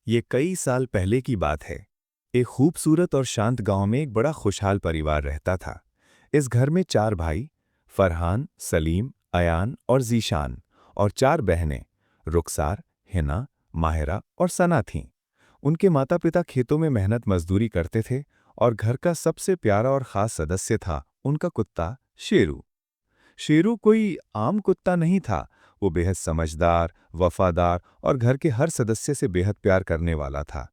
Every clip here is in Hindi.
ये कई साल पहले की बात है। एक खूबसूरत और शांत गांव में एक बड़ा खुशहाल परिवार रहता था। इस घर में चार भाई, फरहान, सलीम, अयान और जीशान, और चार बहनें, रुखसार, हिना, माहिरा और सना थीं। उनके माता पिता खेतों में मेहनत मजदूरी करते थे, और घर का सबसे प्यारा और खास सदस्य था उनका कुत्ता शेरू। शेरू कोई आम कुत्ता नहीं था। वो बेहद समझदार, वफादार और घर के हर सदस्य से बेहद प्यार करने वाला था।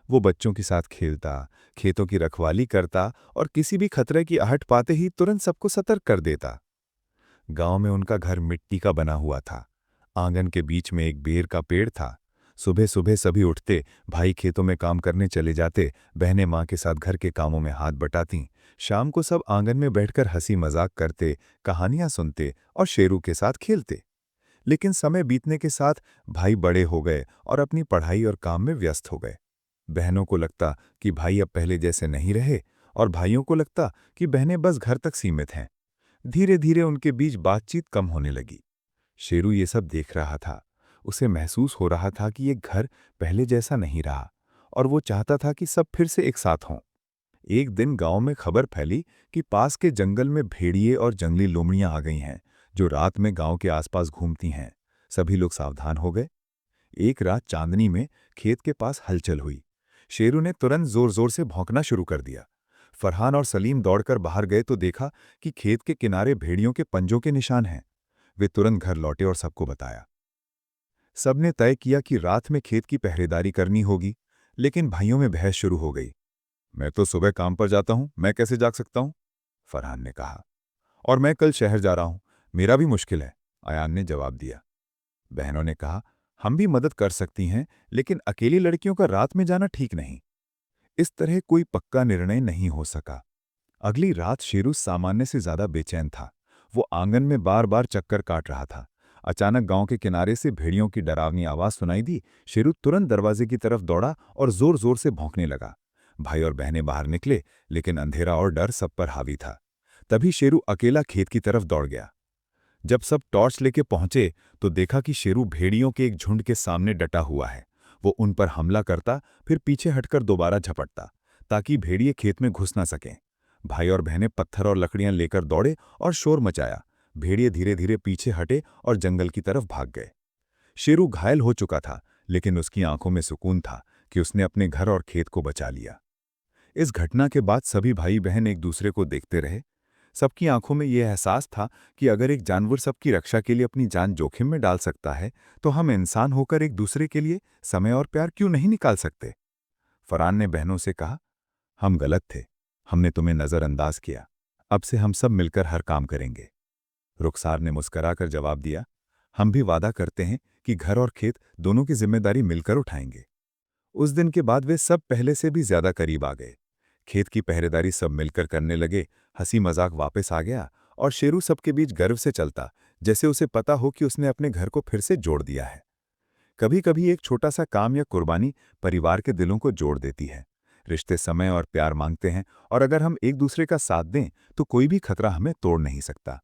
वो बच्चों के साथ खेलता, खेतों की रखवाली करता और किसी भी खतरे की आहट पाते ही तुरंत सबको सतर्क कर देता। गांव में उनका घर मिट्टी का बना हुआ था। आंगन के बीच में एक बेर का पेड़ था। सुबह सुबह सभी उठते, भाई खेतों में काम करने चले जाते, बहनें माँ के साथ घर के कामों में हाथ बटातीं। शाम को सब आंगन में बैठकर हंसी मजाक करते, कहानियां सुनते और शेरू के साथ खेलते। लेकिन समय बीतने के साथ भाई बड़े हो गए और अपनी पढ़ाई और काम में व्यस्त हो गए। बहनों को लगता कि भाई अब पहले जैसे नहीं रहे, और भाइयों को लगता कि बहनें बस घर तक सीमित हैं। धीरे धीरे उनके बीच बातचीत कम होने लगी। शेरू ये सब देख रहा था। उसे महसूस हो रहा था कि ये घर पहले जैसा नहीं रहा, और वो चाहता था कि सब फिर से एक साथ हों। एक दिन गांव में खबर फैली कि पास के जंगल में भेड़िए और जंगली लोमड़ियां आ गई हैं, जो रात में गांव के आसपास घूमती हैं। सभी लोग सावधान हो गए। एक रात चांदनी में खेत के पास हलचल हुई। शेरू ने तुरंत जोर जोर से भौंकना शुरू कर दिया। फरहान और सलीम दौड़कर बाहर गए तो देखा कि खेत के किनारे भेड़ियों के पंजों के निशान हैं। वे तुरंत घर लौटे और सबको बताया। सबने तय किया कि रात में खेत की पहरेदारी करनी होगी, लेकिन भाइयों में बहस शुरू हो गई। मैं तो सुबह काम पर जाता हूं, मैं कैसे जाग सकता हूं? फरहान ने कहा। और मैं कल शहर जा रहा हूं, मेरा भी मुश्किल है, अयान ने जवाब दिया। बहनों ने कहा, हम भी मदद कर सकती हैं, लेकिन अकेली लड़कियों का रात में जाना ठीक नहीं। इस तरह कोई पक्का निर्णय नहीं हो सका। अगली रात शेरू सामान्य से ज्यादा बेचैन था। वो आंगन में बार बार चक्कर काट रहा था। अचानक गांव के किनारे से भेड़ियों की डरावनी आवाज सुनाई दी। शेरू तुरंत दरवाजे की तरफ दौड़ा और जोर जोर से भौंकने लगा। भाई और बहनें बाहर निकले, लेकिन अंधेरा और डर सब पर हावी था। तभी शेरू अकेला खेत की तरफ दौड़ गया। जब सब टॉर्च लेके पहुंचे तो देखा कि शेरू भेड़ियों के एक झुंड के सामने डटा हुआ है। वो उन पर हमला करता, फिर पीछे हटकर दोबारा झपटता, ताकि भेड़िए खेत में घुस ना सकें। भाई और बहनें पत्थर और लकड़ियां लेकर दौड़े और शोर मचाया। भेड़िए धीरे धीरे पीछे हटे और जंगल की तरफ भाग गए। शेरू घायल हो चुका था, लेकिन उसकी आंखों में सुकून था कि उसने अपने घर और खेत को बचा लिया। इस घटना के बाद सभी भाई बहन एक दूसरे को देखते रहे। सबकी आंखों में यह एहसास था कि अगर एक जानवर सबकी रक्षा के लिए अपनी जान जोखिम में डाल सकता है, तो हम इंसान होकर एक दूसरे के लिए समय और प्यार क्यों नहीं निकाल सकते? फरहान ने बहनों से कहा, हम गलत थे, हमने तुम्हें नजरअंदाज किया। अब से हम सब मिलकर हर काम करेंगे। रुखसार ने मुस्कुराकर जवाब दिया, हम भी वादा करते हैं कि घर और खेत दोनों की जिम्मेदारी मिलकर उठाएंगे। उस दिन के बाद वे सब पहले से भी ज्यादा करीब आ गए। खेत की पहरेदारी सब मिलकर करने लगे। हंसी मजाक वापस आ गया, और शेरू सबके बीच गर्व से चलता, जैसे उसे पता हो कि उसने अपने घर को फिर से जोड़ दिया है। कभी कभी एक छोटा सा काम या कुर्बानी परिवार के दिलों को जोड़ देती है। रिश्ते समय और प्यार मांगते हैं, और अगर हम एक दूसरे का साथ दें तो कोई भी खतरा हमें तोड़ नहीं सकता।